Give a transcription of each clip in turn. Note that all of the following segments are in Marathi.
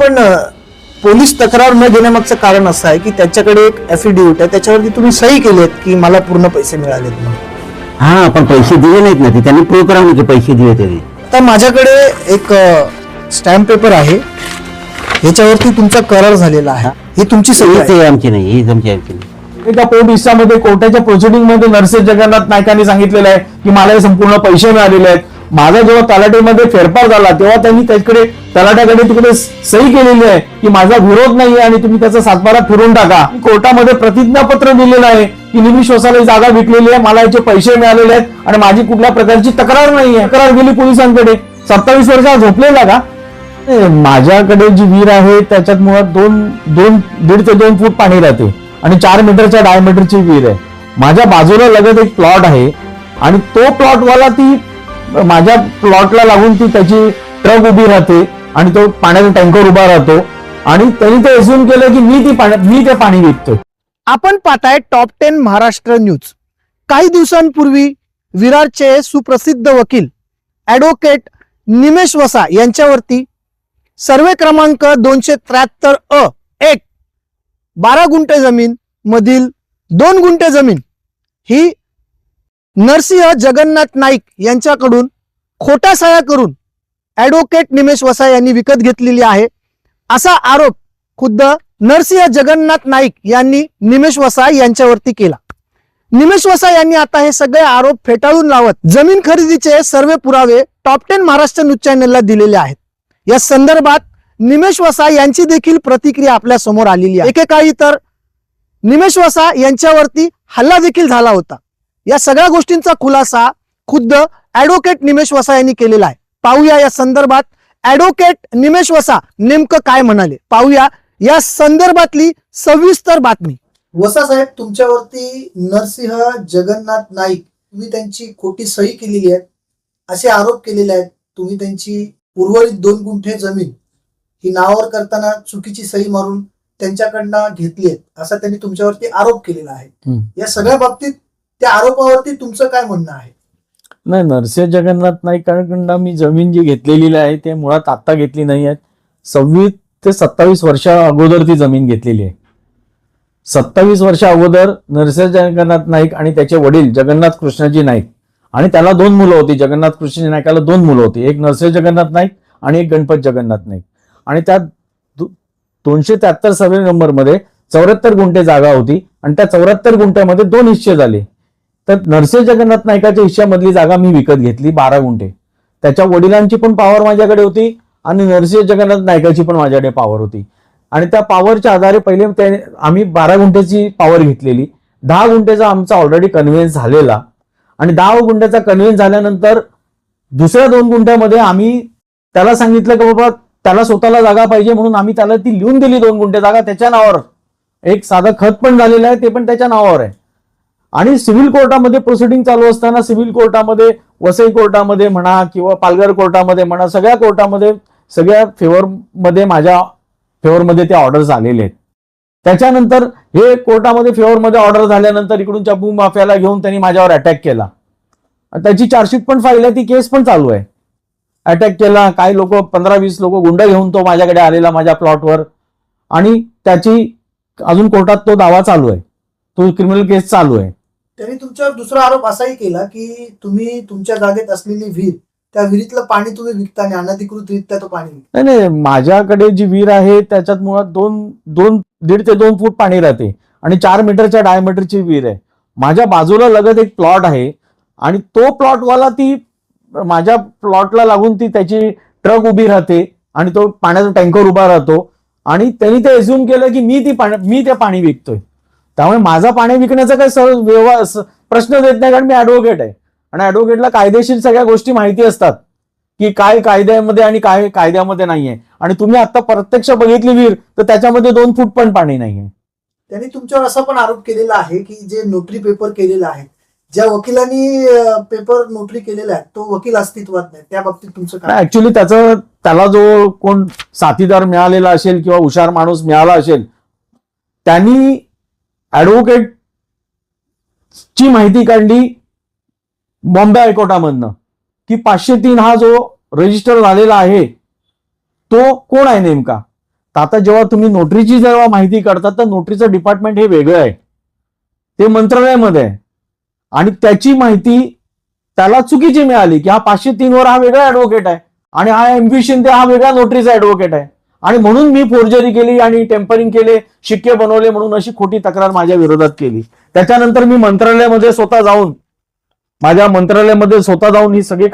पण पोलीस तक्रार न घेण्यामागचं कारण असं आहे की त्याच्याकडे एक ॲफिडेव्हिट आहे, त्याच्यावरती तुम्ही सही केलीत की मला पूर्ण पैसे मिळालेत म्हणून. हा, पण पैसे दिले नाहीत ना, ते त्यांनी प्रूव्ह करावं की पैसे दिले त्यांनी. तर माझ्याकडे एक स्टॅम्प पेपर आहे, ह्याच्यावरती तुमचा करार झालेला आहे. ही तुमची सही आहे. ही आमची नाही, ही आमची नाही. एका कोर्ट हिस्सामध्ये कोर्टाच्या प्रोसिडिंग मध्ये नर्सेस जगन्नाथ नाईकांनी सांगितलेलं आहे की मला हे संपूर्ण पैसे मिळालेले आहेत. माझा जेव्हा तलाठीमध्ये फेरफार झाला तेव्हा त्यांनी त्याकडे तलाट्याकडे तिकडे सही केलेली आहे की माझा विरोध नाहीये आणि तुम्ही त्याचा सातबारा फिरून टाका. कोर्टामध्ये प्रतिज्ञापत्र दिलेलं आहे की निमिष वसाला जागा विकलेली आहे, मला याचे पैसे मिळालेले आहेत आणि माझी कुठल्या प्रकारची तक्रार नाहीये. तक्रार गेली पोलिसांकडे. 27 वर्षात झोपलेला का? माझ्याकडे जी विहीर आहे त्याच्यात मुळात 1.5 ते 2 फूट पाणी राहते आणि 4 मीटरच्या डायमीटरची विहीर आहे. माझ्या बाजूला लगत एक प्लॉट आहे आणि तो प्लॉटवाला ती माझ्या प्लॉटला लागून ती त्याची ट्रक उभी राहते आणि तो पाण्याचा टँकर उभा राहतो आणि त्यांनी ते अज्युम केलं की मी ते पाणी विकतोय. आपण पाहताय टॉप 10 महाराष्ट्र न्यूज. काही दिवसांपूर्वी विरारचे सुप्रसिद्ध वकील ॲडव्होकेट निमेश वसा यांच्यावरती सर्वे क्रमांक 273 12 गुंठे जमीन मधील 2 गुंठे जमीन ही नरसिंह जगन्नाथ नाईक यांच्याकडून खोटा सह्या करून ॲडव्होकेट निमेश वसा यांनी विकत घेतलेली आहे, असा आरोप खुद्द नरसिंह जगन्नाथ नाईक यांनी निमेश वसा यांच्यावरती केला. निमेश वसा यांनी आता हे सगळे आरोप फेटाळून लावत जमीन खरेदीचे सर्व पुरावे टॉप 10 महाराष्ट्र न्यूज चॅनलला दिलेले आहेत. या संदर्भात निमेश वसा यांची देखील प्रतिक्रिया आपल्या समोर आलेली आहे. एकेकाळी तर निमेश वसा यांच्यावरती हल्ला देखील झाला होता. या सगळ्या गोष्टींचा खुलासा खुद्द ॲडव्होकेट निमेश वसा यांनी केलेला आहे. पाहूया या संदर्भात ॲडव्होकेट निमेश वसा नेमकं काय म्हणाले. पाहूया या संदर्भातली सविस्तर बातमी. वसा साहेब, तुमच्यावरती नरसिंह जगन्नाथ नाईक तुम्ही त्यांची खोटी सही केलेली आहे असे आरोप केलेले आहेत. तुम्ही त्यांची उर्वरित 2 गुंठे जमीन ही नावावर करताना चुकीची सही मारून त्यांच्याकडनं घेतली आहे असा त्यांनी तुमच्यावरती आरोप केलेला आहे. या सगळ्या बाबतीत त्या आरोपावरती तुमचं काय म्हणणं आहे? नाही, नरसिंह जगन्नाथ नाईकांकडून मी जमीन जी घेतलेली आहे ते मुळात आत्ता घेतली नाही आहे. 26 ते 27 वर्षा अगोदर ती जमीन घेतलेली आहे. 27 वर्षा अगोदर नरसिंह जगन्नाथ नाईक आणि त्याचे वडील जगन्नाथ कृष्णाजी नाईक आणि त्याला 2 मुलं होती. जगन्नाथ कृष्णाजी नाईकाला 2 मुलं होती, एक नरसिंह जगन्नाथ नाईक आणि एक गणपत जगन्नाथ नाईक. आणि त्या 273 सर्वे नंबर मध्ये 74 गुंठे जागा होती आणि त्या 74 गुंठ्यामध्ये 2 हिस्से झाले. तर नरसिंह जगन्नाथ नाईकाच्या हिश्श्यामधली जागा मी विकत घेतली 12 गुंठे. त्याच्या वडिलांची पण पॉवर माझ्याकडे होती आणि नरसिंह जगन्नाथ नाईकाची पण माझ्याकडे पॉवर होती आणि त्या पॉवरच्या आधारे पहिले आम्ही 12 गुंठेची पॉवर घेतलेली. 10 गुंठेचा आमचा ऑलरेडी कन्व्हिन्स झालेला आणि 10 गुंठ्याचा कन्व्हिन्स झाल्यानंतर दुसऱ्या 2 गुंठ्यामध्ये आम्ही त्याला सांगितलं की बाबा त्याला स्वतःला जागा पाहिजे म्हणून आम्ही त्याला ती लिहून दिली 2 गुंठे जागा त्याच्या नावावर. एक साधं खत पण झालेलं आहे, ते पण त्याच्या नावावर आहे. आणि सिव्हिल कोर्टामध्ये प्रोसिडिंग चालू असताना सिव्हिल कोर्टामध्ये, वसई कोर्टामध्ये म्हणा किंवा पालघर कोर्टामध्ये म्हणा, सगळ्या कोर्टामध्ये सगळ्या फेवरमध्ये माझ्या फेवरमध्ये ते ऑर्डर्स आलेले आहेत. त्याच्यानंतर हे कोर्टामध्ये फेवरमध्ये ऑर्डर झाल्यानंतर इकडूनच्या भूमाफियाला घेऊन त्यांनी माझ्यावर अटॅक केला. त्याची चार्जशीट पण फाईल आहे, ती केस पण चालू आहे. अटॅक केला, काही लोक 15-20 लोक गुंड घेऊन तो माझ्याकडे आलेला माझ्या प्लॉटवर आणि त्याची अजून कोर्टात तो दावा चालू आहे, तो क्रिमिनल केस चालू आहे. त्यांनी तुमच्यावर दुसरा आरोप असाही केला की तुम्ही तुमच्या जागेत असलेली विहीर, त्या विहिरीतलं पाणी तुम्ही विकता आणि अनधिकृतरित्या तो पाणी. नाही, माझ्याकडे जी विहीर आहे त्याच्यात मुळात 1.5 ते 2 फूट पाणी राहते आणि 4 मीटरच्या डायमीटरची विहीर आहे. माझ्या बाजूला लगत एक प्लॉट आहे आणि तो प्लॉटवाला ती माझ्या प्लॉटला लागून ती त्याची ट्रक उभी राहते आणि तो पाण्याचा टँकर उभा राहतो आणि त्यांनी ते अज्युम केलं की मी ते पाणी विकतोय. त्यामुळे माझा पाणी विकण्याचा काही प्रश्न देत नाही, कारण मी ॲडव्होकेट आहे आणि ॲडव्होकेटला कायदेशीर सगळ्या गोष्टी माहिती असतात की काय कायद्यामध्ये आणि काय कायद्यामध्ये नाहीये. आणि तुम्ही आता प्रत्यक्ष बघितली विहीर तर त्याच्यामध्ये 2 फूट पण पाणी नाहीये. त्यांनी तुमच्यावर असा पण आरोप केलेला आहे की जे नोटरी पेपर केलेला आहे, ज्या वकिलांनी पेपर नोटरी केलेला आहे तो वकील अस्तित्वात नाही, त्या बाबतीत तुमचं काय? ऍक्च्युली त्याला जो कोण साथीदार मिळालेला असेल किंवा हुशार माणूस मिळाला असेल त्यांनी ॲडव्होकेट ची माहिती काढली बॉम्बे हायकोर्टामधनं की 503 हा जो रजिस्टर झालेला आहे तो कोण आहे नेमका. तर आता जेव्हा तुम्ही नोटरीची जेव्हा माहिती काढता तर नोटरीचं डिपार्टमेंट हे वेगळं आहे, ते मंत्रालयामध्ये आहे. आणि त्याची माहिती त्याला चुकीची मिळाली की हा 503 वर हा वेगळा ऍडव्होकेट आहे आणि हा एम.व्ही. शिंदे हा वेगळा नोटरीचा ऍडव्होकेट आहे, आणि म्हणून मी फोर्जरी केली आणि टेम्परिंग केले, शिक्के बनवले म्हणून अशी खोटी तक्रार माझ्या विरोधात केली. त्याच्यानंतर मी मंत्रालयामध्ये स्वतः जाऊन ही सगळी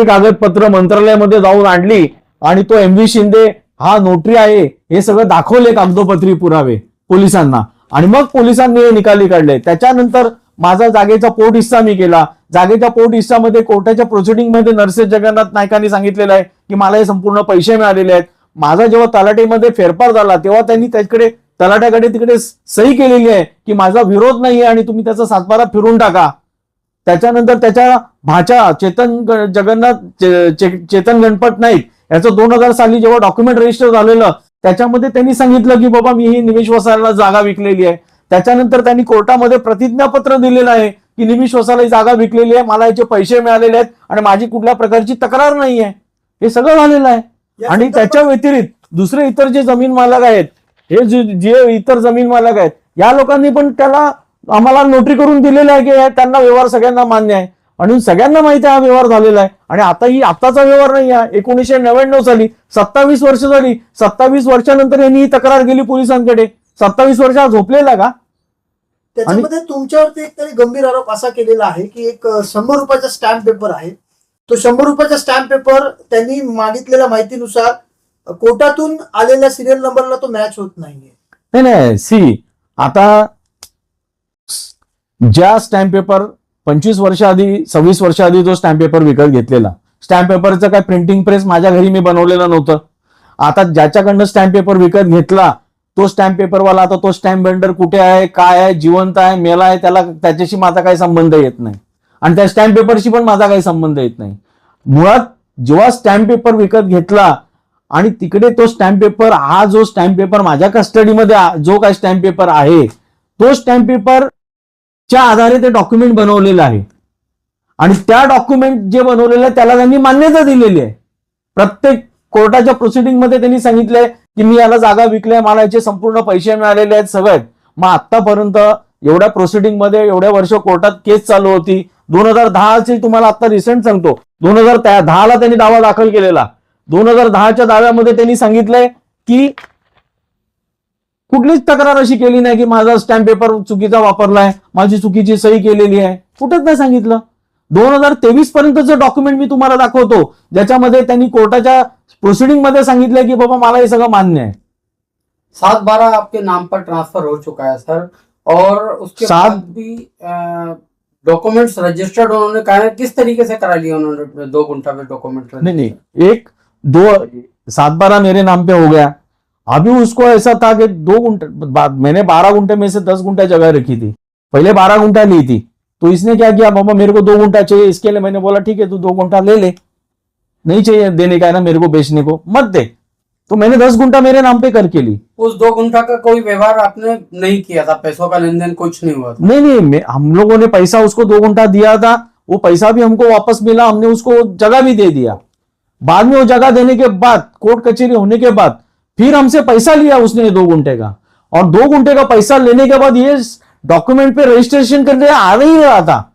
कागदपत्र मंत्रालयामध्ये जाऊन आणली आणि तो एम.व्ही. शिंदे हा नोटरी आहे हे सगळं दाखवले कागदोपत्री पुरावे पोलिसांना, आणि मग पोलिसांनी हे निकाली काढले. त्याच्यानंतर माझा जागेचा पोट हिस्सा मी केला. जागेच्या पोट हिस्सामध्ये कोर्टाच्या प्रोसिडिंगमध्ये नरसेश जगन्नाथ नाईकांनी सांगितलेलं आहे की मला हे संपूर्ण पैसे मिळालेले आहेत. माझा जेव्हा तलाठीमध्ये फेरफार झाला तेव्हा त्यांनी त्याकडे तलाठ्याकडे तिकडे सही केलेली आहे की माझा विरोध नाहीये आणि तुम्ही त्याचा सातबारा फिरून टाका. त्याच्यानंतर त्याच्या भाचा चेतन गणपत नाईक याचं 2000 साली जेव्हा डॉक्युमेंट रजिस्टर झालेलं त्याच्यामध्ये त्यांनी सांगितलं की बाबा मी ही निमिष वसायला जागा विकलेली आहे. त्याच्यानंतर त्यांनी कोर्टामध्ये प्रतिज्ञापत्र दिलेलं आहे की निमिष वसायला ही जागा विकलेली आहे, मला याचे पैसे मिळालेले आहेत आणि माझी कुठल्या प्रकारची तक्रार नाही आहे. हे सगळं झालेलं आहे. आणि त्याच्या व्यतिरिक्त दुसरे इतर जे जमीन मालक आहेत, हे जे इतर जमीन मालक आहेत, या लोकांनी पण त्याला आम्हाला नोटरी करून दिलेलं आहे की त्यांना व्यवहार सगळ्यांना मान्य आहे आणि सगळ्यांना माहिती आहे हा व्यवहार झालेला आहे. आणि आताचा व्यवहार नाही आहे, 1999 साली 27 वर्ष झाली. 27 वर्षानंतर यांनी ही तक्रार केली पोलिसांकडे. 27 वर्ष झोपलेला का? त्याच्यामध्ये तुमच्यावरती एक तरी गंभीर आरोप असा केलेला आहे की एक 100 रुपयाचा स्टॅम्प पेपर आहे, तो 100 रुपयाचा स्टॅम्प पेपर त्यांनी मागितलेल्या माहितीनुसार कोर्टातून आलेल्या सिरियल नंबरला तो मॅच होत नाहीये. नाही, आता ज्या स्टॅम्प पेपर 25 वर्ष आधी 26 वर्ष आधी जो स्टॅम्प पेपर विकत घेतलेला, स्टॅम्प पेपरचं काय प्रिंटिंग प्रेस माझ्या घरी मी बनवलेलं नव्हतं. आता ज्याच्याकडनं स्टॅम्प पेपर विकत घेतला तो स्टॅम्प पेपरवाला, आता तो स्टॅम्प वेंडर कुठे आहे, काय आहे, जिवंत आहे, मेला आहे, त्याच्याशी माझा काही संबंध येत नाही आणि त्या स्टॅम्प पेपरशी पण माझा काही संबंध येत नाही. मुळात जेव्हा स्टॅम्प पेपर विकत घेतला आणि तिकडे तो स्टॅम्प पेपर, हा जो स्टॅम्प पेपर माझ्या कस्टडीमध्ये जो काय स्टॅम्प पेपर आहे तो स्टॅम्प पेपरच्या आधारे ते डॉक्युमेंट बनवलेलं आहे आणि त्या डॉक्युमेंट जे बनवलेलं आहे त्याला त्यांनी मान्यता दिलेली आहे. प्रत्येक कोर्टाच्या प्रोसिडिंगमध्ये त्यांनी सांगितलंय की मी याला जागा विकल्या, मला याचे संपूर्ण पैसे मिळालेले आहेत सगळ्यात. मग आतापर्यंत एवढ्या प्रोसिडिंगमध्ये एवढ्या वर्ष कोर्टात केस चालू होती. 2010ची तुम्हाला आता रिसेंट सांगतो, 2010ला त्यांनी दावा दाखल केलेला. 2010च्या दाव्यामध्ये त्यांनी सांगितलंय की कुठलीच तक्रार अशी केली नाही की माझा स्टॅम्प पेपर चुकीचा वापरलाय, माझी चुकीची सही केलेली आहे, कुठेच नाही सांगितलं. 2023 पर्यंतचं डॉक्युमेंट मी तुम्हाला दाखवतो ज्याच्यामध्ये त्यांनी कोर्टाच्या प्रोसिडिंग मध्ये सांगितलंय की बाबा मला हे सगळं मान्य आहे. 7/12 आपके नाम पर ट्रांसफर हो चुका है सर, और उसके बाद भी डॉक्यूमेंट्स रजिस्टर्ड उन्होंने कहा है, किस तरीके से करा लिया उन्होंने 2 गुंठा में डॉक्यूमेंट? नहीं, 7/12 मेरे नाम पे हो गया. अभी उसको ऐसा था कि 2 गुंठे, मैंने 12 गुंठे में से 10 गुंठा जगह रखी थी, पहले 12 गुंठा ली थी. तो इसने क्या किया, बाबा मेरे को 2 गुंठा चाहिए, इसके लिए मैंने बोला ठीक है तू 2 गुंठा ले ले, नहीं चाहिए देने का है ना मेरे को बेचने को, मत दे. तो मैंने 10 गुंठा मेरे नाम पे करके ली. उस 2 गुंठा का कोई व्यवहार आपने नहीं किया था, पैसों का लेन देन कुछ नहीं हुआ था? नहीं, हम लोगों ने पैसा उसको 2 गुंठा दिया था, वो पैसा भी हमको वापस मिला, हमने उसको जगह भी दे दिया. बाद में वो जगह देने के बाद, कोर्ट कचहरी होने के बाद फिर हमसे पैसा लिया उसने 2 गुंठे का, और 2 गुंठे का पैसा लेने के बाद ये डॉक्यूमेंट पे रजिस्ट्रेशन करने आ नहीं रहा था.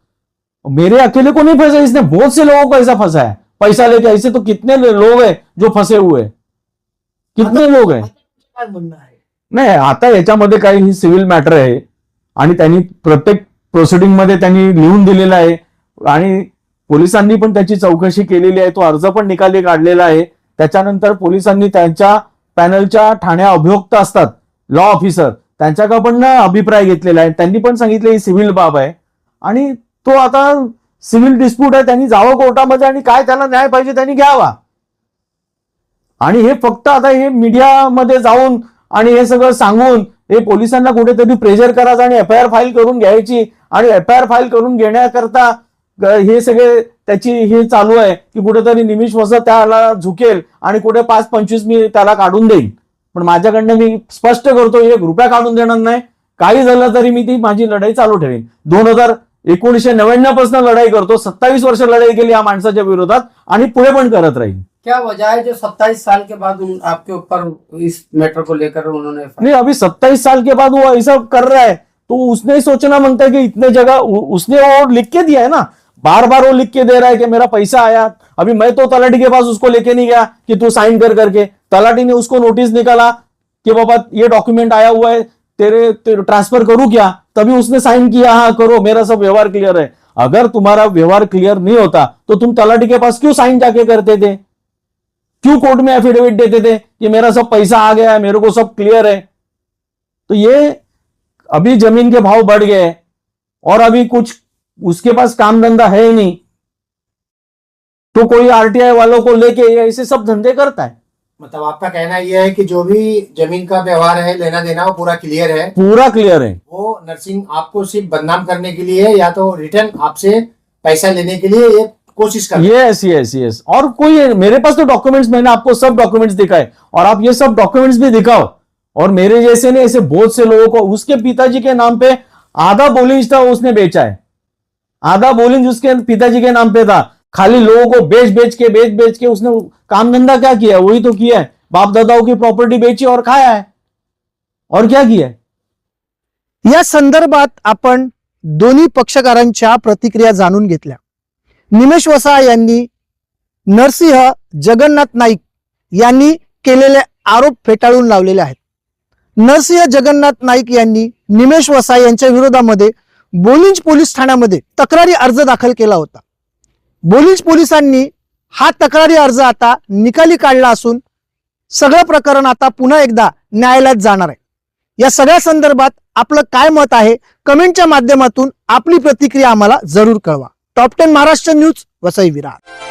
मेरे अकेले को नहीं फंसा, इसने बहुत से लोगों को ऐसा फंसा है पैसा लेके. ऐसे तो कितने लोग हैं जो फंसे हुए, कितने लोग हैं. काय म्हणणं आहे? नाही, आता याच्यामध्ये काही ही सिव्हिल मॅटर आहे आणि त्यांनी प्रत्येक प्रोसिडिंग मध्ये त्यांनी लिहून दिलेलं आहे आणि पोलिसांनी पण त्याची चौकशी केलेली आहे. तो अर्ज पण निकाली काढलेला आहे. त्याच्यानंतर पोलिसांनी त्यांच्या पॅनलच्या ठाण्या अभियोक्त असतात, लॉ ऑफिसर, त्यांच्याकडून अभिप्राय घेतलेला आहे. त्यांनी पण सांगितलं ही सिव्हिल बाब आहे आणि तो आता सिव्हिल डिस्प्यूट आहे, त्यांनी जावं कोर्टामध्ये आणि काय त्याला न्याय पाहिजे त्यांनी घ्यावा. आणि हे फक्त आता हे मीडियामध्ये जाऊन आणि हे सगळं सांगून हे पोलिसांना कुठेतरी प्रेशर करायचं आणि एफआयआर फाईल करून घ्यायची आणि एफआयआर फाईल करून घेण्याकरता हे सगळे त्याची हे चालू आहे की कुठेतरी निमिष वसा त्याला झुकेल आणि कुठे 5-25 मी त्याला काढून देईन. पण माझ्याकडनं मी स्पष्ट करतो, 1 रुपया काढून देणार नाही. काही झालं तरी मी ती माझी लढाई चालू ठेवीन. 1999 पासून लढाई करतो, 27 वर्ष लढाई केली या माणसाच्या विरोधात आणि पुढे पण करत राहील. क्या वजह है जो 27 साल के बाद आपके ऊपर इस मैटर को लेकर उन्होंने नहीं, अभी 27 साल के बाद वो ऐसा कर रहा है तो उसने ही सोचना मांगता है कि इतने जगह उसने वो लिख के दिया है ना, बार बार वो लिख के दे रहा है कि मेरा पैसा आया। अभी मैं तो तलाटी के पास उसको लेके नहीं गया कि तू साइन कर करके, तलाटी ने उसको नोटिस निकाला कि बाबा ये डॉक्यूमेंट आया हुआ है, तेरे ट्रांसफर करूं क्या, तभी उसने साइन किया, हाँ करो, मेरा सब व्यवहार क्लियर है। अगर तुम्हारा व्यवहार क्लियर नहीं होता तो तुम तलाटी के पास क्यों साइन जाके करते थे, क्यों कोर्ट में एफिडेविट देते थे कि मेरा सब पैसा आ गया है, मेरे को सब क्लियर है। तो ये अभी जमीन के भाव बढ़ गए और अभी कुछ उसके पास काम धंधा है ही नहीं, तो कोई आरटीआई वालों को लेके ऐसे सब धंधे करता है। मतलब आपका कहना यह है कि जो भी जमीन का व्यवहार है, लेना देना, वो पूरा क्लियर है? पूरा क्लियर है। वो नरसिंह आपको सिर्फ बदनाम करने के लिए या तो रिटर्न आपसे पैसा लेने के लिए ये कोशिश कर रहे हैं? Yes yes yes. और कोई मेरे पास तो डॉक्यूमेंट्स, मैंने आपको सब डॉक्यूमेंट्स दिखाए और आप ये सब डॉक्यूमेंट्स भी दिखाओ। और मेरे जैसे ने ऐसे बहुत से लोगों को, उसके पिताजी के नाम पे आधा बोलिंज था उसने बेचा है, आधा बोलिंज उसके पिताजी के नाम पे था। खाली लोगों को बेच बेच के उसने काम धंधा क्या किया, वही तो किया है, बाप दादाओं की प्रॉपर्टी बेची और खाया है, और क्या किया है। या संदर्भात आपण दोन्ही पक्षकारांच्या प्रतिक्रिया जाणून घेतल्या। निमेश वसा यांनी नरसिंह जगन्नाथ नाईक यांनी केलेले आरोप फेटाळून लावलेले आहेत। नरसिंह जगन्नाथ नाईक यांनी निमेश वसा यांच्या विरोधामध्ये बोलिंज पोलीस ठाण्यामध्ये तक्रारी अर्ज दाखल केला होता। बोलिंज पोलिसांनी हा तक्रारी अर्ज आता निकाली काढला असून सगळं प्रकरण आता पुन्हा एकदा न्यायालयात जाणार आहे। या सगळ्या संदर्भात आपलं काय मत आहे, कमेंटच्या माध्यमातून आपली प्रतिक्रिया आम्हाला जरूर कळवा। Top 10 Maharashtra news, Vasai Virar.